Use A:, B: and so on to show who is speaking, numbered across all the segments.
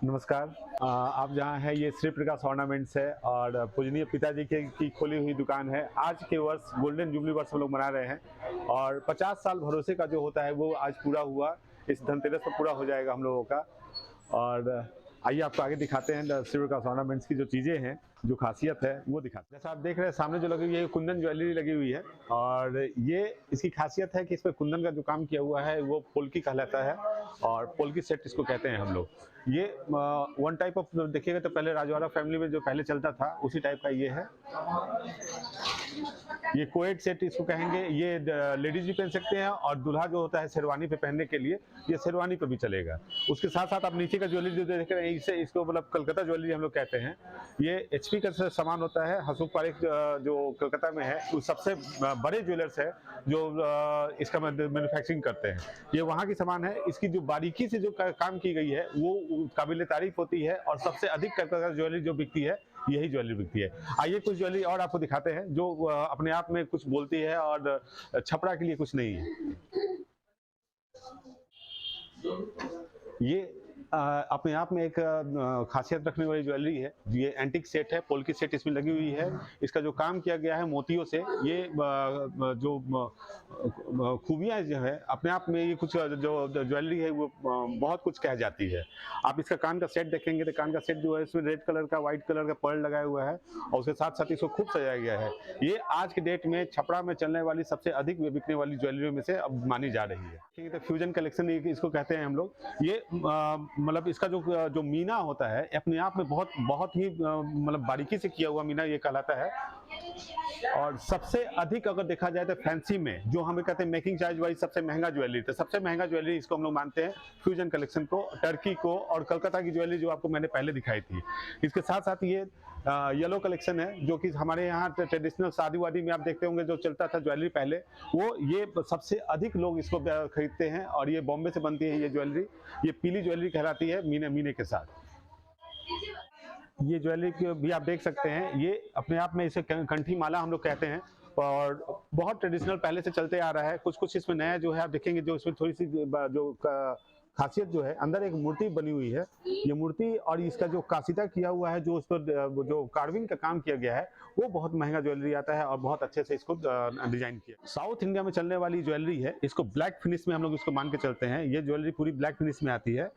A: नमस्कार। आप जहाँ हैं ये श्री प्रकाश ऑर्नामेंट्स है और पूजनीय पिताजी की खोली हुई दुकान है। आज के वर्ष गोल्डन जुबली वर्ष हम लोग मना रहे हैं और 50 साल भरोसे का जो होता है वो आज पूरा हुआ। इस धनतेरस पर पूरा हो जाएगा हम लोगों का। और आइए आपको आगे दिखाते हैं श्री प्रकाश ऑर्नामेंट्स की जो चीज़ें हैं, जो खासियत है वो दिखाते हैं। जैसा आप देख रहे हैं सामने जो लगी हुई है कुंदन ज्वेलरी लगी हुई है और ये इसकी खासियत है कि इस पर कुंदन का जो काम किया हुआ है वो पोल्की कहलाता है और पोल्की सेट इसको कहते हैं हम लोग। ये वन टाइप ऑफ देखिएगा तो पहले राजवाड़ा फैमिली में जो पहले चलता था उसी टाइप का ये है। ये कोएट सेट इसको कहेंगे। ये लेडीज भी पहन सकते हैं और दूल्हा जो होता है शेरवानी पे पहनने के लिए ये शेरवानी पे भी चलेगा। उसके साथ साथ आप नीचे का ज्वेलरी जो देख रहे हैं इसे इसको मतलब कलकत्ता ज्वेलरी हम लोग कहते हैं। ये एचपी का सामान होता है। हसूक पारेख जो कलकत्ता में है वो सबसे बड़े ज्वेलर्स है जो इसका मैन्युफैक्चरिंग करते हैं। ये वहाँ की सामान है। इसकी जो बारीकी से जो काम की गई है वो काबिल तारीफ होती है और सबसे अधिक कलकत्ता ज्वेलरी जो बिकती है यही ज्वेलरी बिकती है। आइए कुछ ज्वेलरी और आपको दिखाते हैं जो अपने आप में कुछ बोलती है और छपरा के लिए कुछ नहीं है। ये अपने आप में एक खासियत रखने वाली ज्वेलरी है। ये एंटिक सेट है, पोल्की सेट इसमें लगी हुई है। इसका जो काम किया गया है मोतियों से, ये जो खूबियाँ जो है अपने आप में ये कुछ जो ज्वेलरी है वो बहुत कुछ कह जाती है। आप इसका कान का सेट देखेंगे तो कान का सेट जो है इसमें रेड कलर का व्हाइट कलर का पर्ल लगाया हुआ है और उसके साथ साथ इसको खूब सजाया गया है। ये आज के डेट में छपरा में चलने वाली सबसे अधिक बिकने वाली ज्वेलरी में से अब मानी जा रही है। तो फ्यूजन कलेक्शन इसको कहते हैं हम लोग। ये मतलब इसका जो मीना होता है अपने आप में बहुत ही मतलब बारीकी से किया हुआ मीना ये कहलाता है। और सबसे अधिक अगर देखा जाए तो फैंसी में जो हमें कहते हैं मेकिंग चार्ज वाइज सबसे महंगा ज्वेलरी, तो सबसे महंगा ज्वेलरी इसको हम लोग मानते हैं फ्यूजन कलेक्शन को, टर्की को और कलकत्ता की ज्वेलरी जो आपको मैंने पहले दिखाई थी। इसके साथ साथ ये येलो कलेक्शन है जो कि हमारे यहाँ ट्रेडिशनल शादी वादी में आप देखते होंगे जो चलता था ज्वेलरी पहले, वो ये सबसे अधिक लोग इसको खरीदते हैं और ये बॉम्बे से बनती है ये ज्वेलरी। ये पीली ज्वेलरी कहलाती है मीने के साथ। ये ज्वेलरी भी आप देख सकते हैं। ये अपने आप में इसे कंठी माला हम लोग कहते हैं और बहुत ट्रेडिशनल पहले से चलते आ रहा है। कुछ इसमें नया जो है आप देखेंगे जो इसमें थोड़ी सी जो खासियत जो है अंदर एक मूर्ति बनी हुई है। ये मूर्ति और इसका जो कासीदा किया हुआ है जो उस पर जो कार्विंग का काम किया गया है वो बहुत महंगा ज्वेलरी आता है और बहुत अच्छे से इसको डिजाइन किया। साउथ इंडिया में चलने वाली ज्वेलरी है, इसको ब्लैक फिनिश में हम लोग इसको मान के चलते हैं। ये ज्वेलरी पूरी ब्लैक फिनिश में आती है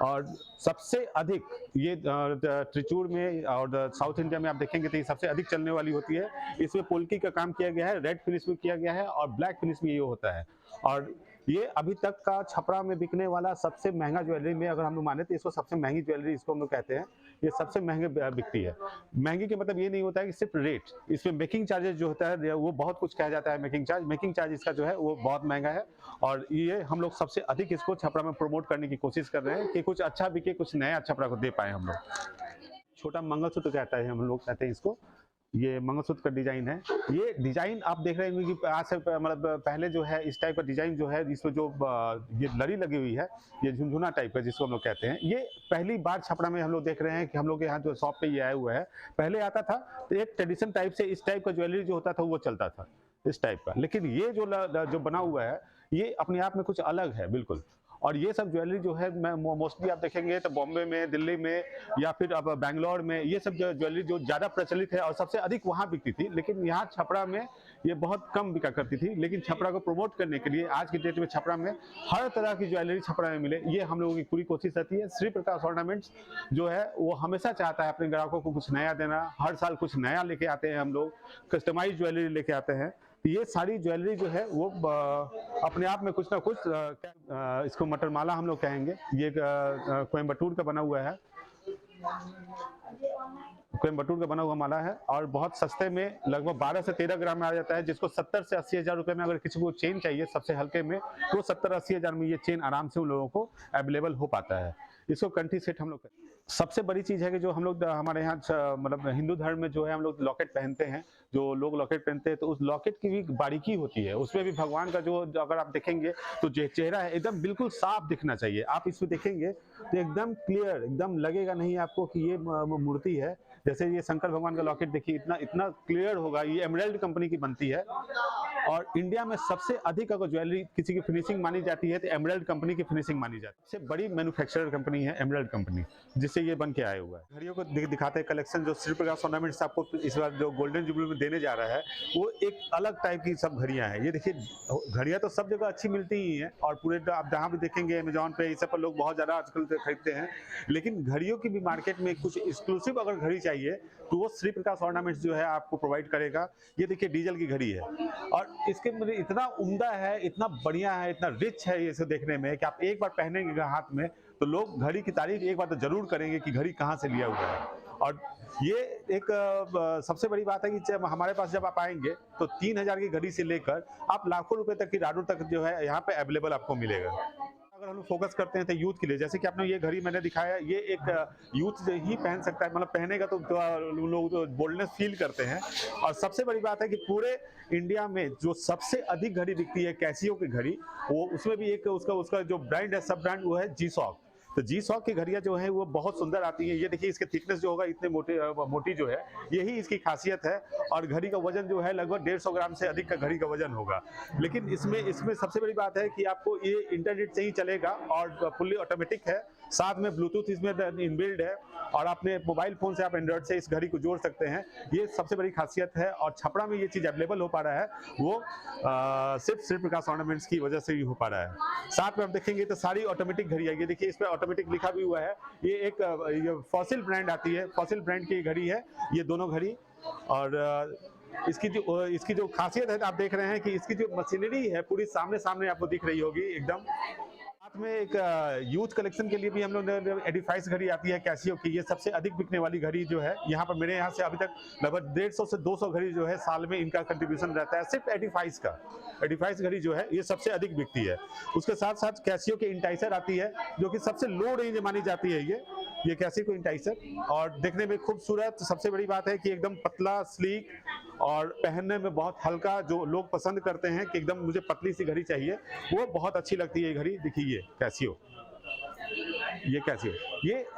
A: और सबसे अधिक ये त्रिचूर में और साउथ इंडिया में आप देखेंगे तो ये सबसे अधिक चलने वाली होती है। इसमें पोल्की का काम किया गया है, रेड फिनिश में किया गया है और ब्लैक फिनिश में ये होता है। और ये अभी तक का छपरा में बिकने वाला सबसे महंगा ज्वेलरी में अगर हम लोग माने तो इसको सबसे महंगी ज्वेलरी इसको हम लोग कहते हैं। ये सबसे महंगे बिकती है। महंगी के मतलब ये नहीं होता है कि सिर्फ रेट, इसमें मेकिंग चार्जेस जो होता है वो बहुत कुछ कहा जाता है। मेकिंग चार्ज इसका जो है वो बहुत महंगा है और ये हम लोग सबसे अधिक इसको छपरा में प्रमोट करने की कोशिश कर रहे हैं कि कुछ अच्छा बिके, कुछ नया छपरा को दे पाए हम लोग। छोटा मंगलसूत्र कहता है हम लोग कहते हैं इसको। ये मंगलसूत्र का डिजाइन है। ये डिजाइन आप देख रहे होंगे कि आज से मतलब पहले जो है इस टाइप का डिजाइन जो है इसमें जो ये लड़ी लगी हुई है, ये झुनझुना टाइप का जिसको हम लोग कहते हैं, ये पहली बार छपरा में हम लोग देख रहे हैं कि हम लोग यहाँ जो शॉप पे ये आया हुआ है। पहले आता था तो एक ट्रेडिशन टाइप से इस टाइप का ज्वेलरी जो होता था वो चलता था इस टाइप का, लेकिन ये जो बना हुआ है ये अपने आप में कुछ अलग है बिल्कुल। और ये सब ज्वेलरी जो है मैं मोस्टली आप देखेंगे तो बॉम्बे में, दिल्ली में या फिर अब बैंगलोर में ये सब ज्वेलरी जो ज़्यादा प्रचलित है और सबसे अधिक वहाँ बिकती थी, लेकिन यहाँ छपरा में ये बहुत कम बिका करती थी। लेकिन छपरा को प्रमोट करने के लिए आज की डेट में छपरा में हर तरह की ज्वेलरी छपरा में मिले, ये हम लोगों की पूरी कोशिश रहती है। श्री प्रकाश ऑर्नामेंट्स जो है वो हमेशा चाहता है अपने ग्राहकों को कुछ नया देना। हर साल कुछ नया लेके आते हैं हम लोग, कस्टमाइज ज्वेलरी लेके आते हैं। ये सारी ज्वेलरी जो है वो अपने आप में कुछ ना कुछ इसको मटरमाला हम लोग कहेंगे। ये कोयम्बटूर का बना हुआ है, कोयम्बटूर का बना हुआ माला है और बहुत सस्ते में लगभग 12 से 13 ग्राम में आ जाता है, जिसको 70 से 80 हज़ार रुपये में अगर किसी को चेन चाहिए सबसे हल्के में तो 70-80 हज़ार में ये चेन आराम से उन लोगों को अवेलेबल हो पाता है। इसको कंठी सेट हम लोग सबसे बड़ी चीज़ है कि जो हम लोग हमारे यहाँ मतलब हिंदू धर्म में जो है हम लोग लॉकेट पहनते हैं। जो लोग लॉकेट पहनते हैं तो उस लॉकेट की भी बारीकी होती है, उसमें भी भगवान का जो अगर आप देखेंगे तो चेहरा है एकदम बिल्कुल साफ दिखना चाहिए। आप इसमें देखेंगे तो एकदम क्लियर, एकदम लगेगा नहीं आपको कि ये मूर्ति है, जैसे ये शंकर भगवान का लॉकेट देखिए, इतना इतना क्लियर होगा। ये एमराल्ड कंपनी की बनती है और इंडिया में सबसे अधिक अगर ज्वेलरी किसी की फिनिशिंग मानी जाती है तो एमराल्ड कंपनी की फिनिशिंग मानी जाती है। सबसे बड़ी मैन्युफैक्चरर कंपनी है एमराल्ड कंपनी, जिससे ये बन के आया हुआ है। घड़ियों को दिखाते हैं कलेक्शन, जो श्री प्रकाश ऑर्नामेंट्स आपको इस बार जो गोल्डन जुबली में देने जा रहा है, वो एक अलग टाइप की सब घड़ियां हैं। ये देखिए, घड़ियां तो सब जगह अच्छी मिलती ही हैं और पूरे आप जहाँ भी देखेंगे अमेजॉन पे, इस सब पर लोग बहुत ज़्यादा आजकल खरीदते हैं, लेकिन घड़ियों की भी मार्केट में कुछ एक्सक्लूसिव अगर घड़ी चाहिए तो वो श्री प्रकाश ऑर्नामेंट्स जो है आपको प्रोवाइड करेगा। ये देखिए डीजल की घड़ी है और इसके मतलब इतना उम्दा है, इतना बढ़िया है, इतना रिच है ये इसे देखने में कि आप एक बार पहनेंगे हाथ में तो लोग घड़ी की तारीफ एक बार तो जरूर करेंगे कि घड़ी कहाँ से लिया हुआ है। और ये एक सबसे बड़ी बात है कि जब हमारे पास जब आप आएंगे तो 3000 की घड़ी से लेकर आप लाखों रुपए तक की राडू तक जो है यहाँ पे अवेलेबल आपको मिलेगा। अगर हम फोकस करते हैं तो यूथ के लिए, जैसे कि आपने ये घड़ी मैंने दिखाया, ये एक यूथ ही पहन सकता है, मतलब पहनेगा तो लोग बोल्डनेस फील करते हैं। और सबसे बड़ी बात है कि पूरे इंडिया में जो सबसे अधिक घड़ी बिकती है कैसियो की घड़ी, वो उसमें भी एक उसका जो ब्रांड है, सब ब्रांड, वो है जी-शॉक। तो जी-शॉक की घड़ियां जो है वो बहुत सुंदर आती है। ये देखिए इसके थिकनेस जो होगा इतने मोटी जो है, यही इसकी खासियत है। और घड़ी का वजन जो है लगभग 150 ग्राम से अधिक का घड़ी का वजन होगा। लेकिन इसमें सबसे बड़ी बात है कि आपको ये इंटरनेट से ही चलेगा और फुल्ली ऑटोमेटिक है, साथ में ब्लूटूथ इसमें इनबिल्ड है और अपने मोबाइल फोन से आप एंड्रॉइड से इस घड़ी को जोड़ सकते हैं। ये सबसे बड़ी खासियत है और छपरा में ये चीज अवेलेबल हो पा रहा है वो सिर्फ श्री प्रकाश ऑर्नामेंट्स की वजह से ही हो पा रहा है। साथ में आप देखेंगे तो सारी ऑटोमेटिक घड़ी है। ये देखिए इस पर ऑटोमेटिक लिखा भी हुआ है। ये एक फॉसिल ब्रांड आती है, फॉसिल ब्रांड की घड़ी है ये दोनों घड़ी। और इसकी जो खासियत है आप देख रहे हैं कि इसकी जो मशीनरी है पूरी सामने सामने आपको दिख रही होगी एकदम। साथ में एक यूथ कलेक्शन के लिए भी हम लोग एडिफाइस घड़ी आती है कैसियो की। ये सबसे अधिक बिकने वाली घड़ी जो है यहाँ पर मेरे यहाँ से अभी तक लगभग 150 से 200 घड़ी जो है साल में इनका कंट्रीब्यूशन रहता है सिर्फ एडिफाइस का। एडिफाइस घड़ी जो है ये सबसे अधिक बिकती है। उसके साथ साथ कैसियो की इंटाइसर आती है जो कि सबसे लो रेंज मानी जाती है। ये कैसियो को इंटाइसर और देखने में खूबसूरत, सबसे बड़ी बात है कि एकदम पतला, स्लीक और पहनने में बहुत हल्का, जो लोग पसंद करते हैं कि एकदम मुझे पतली सी घड़ी चाहिए, वो बहुत अच्छी लगती है ये घड़ी। देखिए कैसियो, ये कैसियो,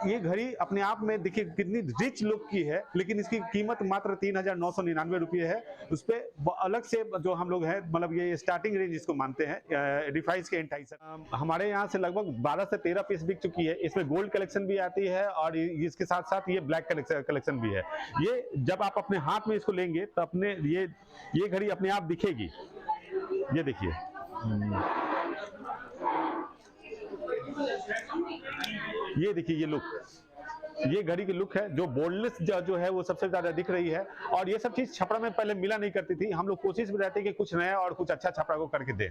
A: ये घड़ी अपने आप में देखिए कितनी रिच लुक की है, लेकिन इसकी कीमत मात्र 3999 रुपये है। उस पर अलग से जो हम लोग हैं, मतलब ये स्टार्टिंग रेंज इसको मानते हैं एडिफाइस के इंटाइसर। हमारे यहाँ से लगभग 12 से 13 पीस बिक चुकी है। इसमें गोल्ड कलेक्शन भी आती है और इसके साथ साथ ये ब्लैक कलेक्शन भी है। ये जब आप अपने हाथ में इसको लेंगे तो अपने ये घड़ी अपने आप दिखेगी। ये देखिए, ये देखिए ये लुक, ये घड़ी की लुक है। जो बोल्डनेस जो है वो सबसे ज्यादा दिख रही है। और ये सब चीज छपरा में पहले मिला नहीं करती थी। हम लोग कोशिश में रहते हैं कि कुछ नया और कुछ अच्छा छपरा को करके दें।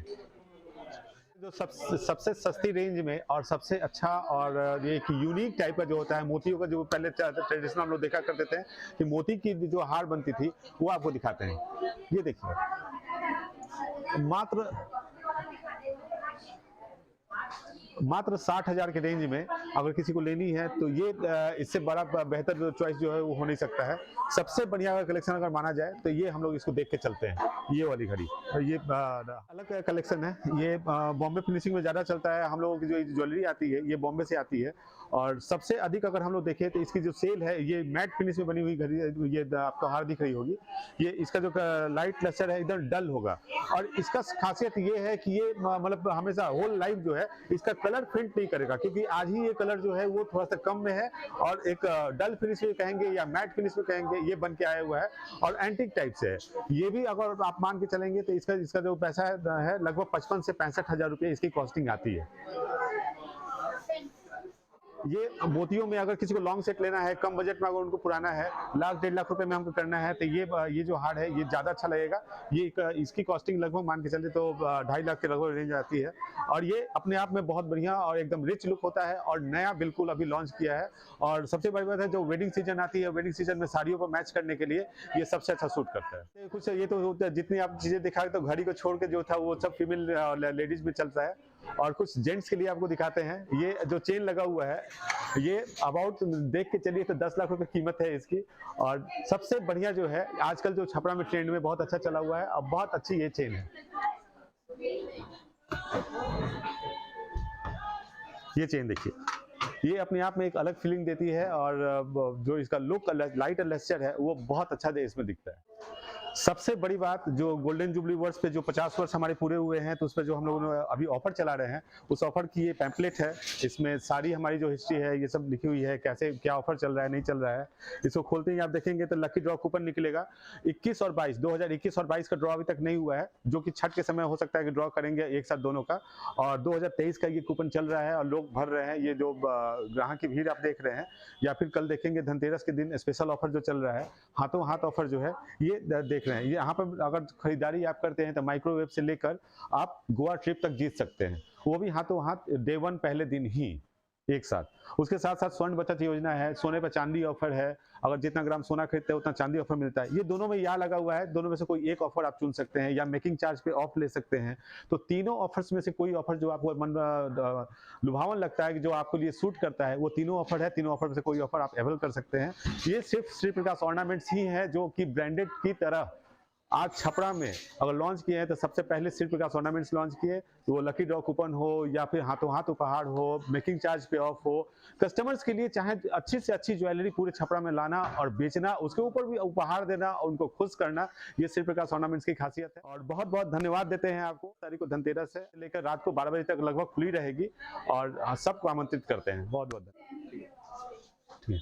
A: जो सबसे सस्ती रेंज में और सबसे अच्छा और एक यूनिक टाइप का जो होता है मोतियों का, जो पहले ट्रेडिशनल हम लोग देखा करते थे कि मोती की जो हार बनती थी, वो आपको दिखाते हैं। ये देखिए मात्र 60,000 के रेंज में अगर किसी को लेनी है तो ये इससे बड़ा बेहतर चॉइस जो है वो हो नहीं सकता है। सबसे बढ़िया अगर कलेक्शन अगर माना जाए तो ये हम लोग इसको देख के चलते हैं। ये वाली घड़ी, ये अलग कलेक्शन है। ये बॉम्बे फिनिशिंग में ज़्यादा चलता है। हम लोगों की जो ज्वेलरी आती है ये बॉम्बे से आती है और सबसे अधिक अगर हम लोग देखें तो इसकी जो सेल है, ये मैट फिनिश में बनी हुई घड़ी, ये आपको हार दिख रही होगी। ये इसका जो लाइट लस्टर है एकदम डल होगा और इसका खासियत ये है कि ये मतलब हमेशा होल लाइफ जो है इसका कलर प्रिंट नहीं करेगा, क्योंकि आज ही ये कलर जो है वो थोड़ा सा कम में है और एक डल फिनिश में कहेंगे या मैट फिनिश में कहेंगे, ये बन के आया हुआ है और एंटीक टाइप से है। ये भी अगर आप मान के चलेंगे तो इसका जो पैसा है लगभग 55 से 65,000 रुपये इसकी कॉस्टिंग आती है। ये मोतियों में अगर किसी को लॉन्ग सेट लेना है, कम बजट में अगर उनको पुराना है, 1,00,000-1,50,000 रुपए में हमको करना है, तो ये जो हार है ये ज़्यादा अच्छा लगेगा। इसकी कॉस्टिंग लगभग मान के चलते तो 2.5 लाख के लगभग रेंज आती है और ये अपने आप में बहुत बढ़िया और एकदम रिच लुक होता है और नया बिल्कुल अभी लॉन्च किया है। और सबसे बड़ी बात है जो वेडिंग सीजन आती है, वेडिंग सीजन में साड़ियों को मैच करने के लिए ये सबसे अच्छा सूट करता है। कुछ ये तो जितनी आप चीज़ें दिखा तो घड़ी को छोड़ के जो था वो सब फीमेल लेडीज में चलता है। और कुछ जेंट्स के लिए आपको दिखाते हैं। ये जो चेन लगा हुआ है ये अबाउट देख के चलिए तो 10 लाख रुपए कीमत है इसकी। और सबसे बढ़िया जो है आजकल जो छपरा में ट्रेंड में बहुत अच्छा चला हुआ है और बहुत अच्छी ये चेन है। ये चेन देखिए, ये अपने आप में एक अलग फीलिंग देती है और जो इसका लुक लाइट और लेस्चर है वो बहुत अच्छा इसमें दिखता है। सबसे बड़ी बात जो गोल्डन जुबली वर्ष पे जो 50 वर्ष हमारे पूरे हुए हैं तो उस पर जो हम लोगों ने अभी ऑफर चला रहे हैं, उस ऑफर की ये पैम्पलेट है। इसमें सारी हमारी जो हिस्ट्री है ये सब लिखी हुई है, कैसे क्या ऑफर चल रहा है नहीं चल रहा है। इसको खोलते ही आप देखेंगे तो लकी ड्रॉ कूपन निकलेगा 21 और 22, 2021 और 22 का ड्रॉ अभी तक नहीं हुआ है, जो कि छठ के समय हो सकता है कि ड्रॉ करेंगे एक साथ दोनों का। और 2023 का ये कूपन चल रहा है और लोग भर रहे हैं। ये जो ग्राहक की भीड़ आप देख रहे हैं, या फिर कल देखेंगे धनतेरस के दिन स्पेशल ऑफर जो चल रहा है, हाथों हाथ ऑफर जो है ये देख रहे हैं। ये यहाँ पर अगर खरीदारी आप करते हैं तो माइक्रोवेव से लेकर आप गोवा ट्रिप तक जीत सकते हैं, वो भी हाथों हाथ डे 1 पहले दिन ही एक साथ। उसके साथ साथ स्वर्ण बचत योजना है, सोने पर चांदी ऑफर है, अगर जितना ग्राम सोना खरीदते हैं उतना चांदी ऑफर मिलता है। ये दोनों में यहाँ लगा हुआ है, दोनों में से कोई एक ऑफर आप चुन सकते हैं या मेकिंग चार्ज पे ऑफ ले सकते हैं। तो तीनों ऑफर्स में से कोई ऑफर जो आपको मन लुभावन लगता है कि जो आपके लिए सूट करता है, वो तीनों ऑफर है। तीनों ऑफर में से कोई ऑफर आप अवेल कर सकते हैं। ये सिर्फ श्री प्रकाश ऑर्नामेंट्स ही है जो कि ब्रांडेड की तरह आज छपरा में अगर लॉन्च किए हैं तो सबसे पहले श्री प्रकाश ऑर्नामेंट्स लॉन्च किए। तो वो लकी ड्रॉ कूपन हो या फिर हाथों हाथ उपहार हो, मेकिंग चार्ज पे ऑफ हो, कस्टमर्स के लिए चाहे अच्छी से अच्छी ज्वेलरी पूरे छपरा में लाना और बेचना, उसके ऊपर भी उपहार देना और उनको खुश करना, ये श्री प्रकाश ऑर्नामेंट्स की खासियत है। और बहुत बहुत धन्यवाद देते हैं आपको। तारीख को धनतेरस से लेकर रात को 12 बजे तक लगभग खुली रहेगी और सबको आमंत्रित करते हैं। बहुत बहुत धन्यवाद।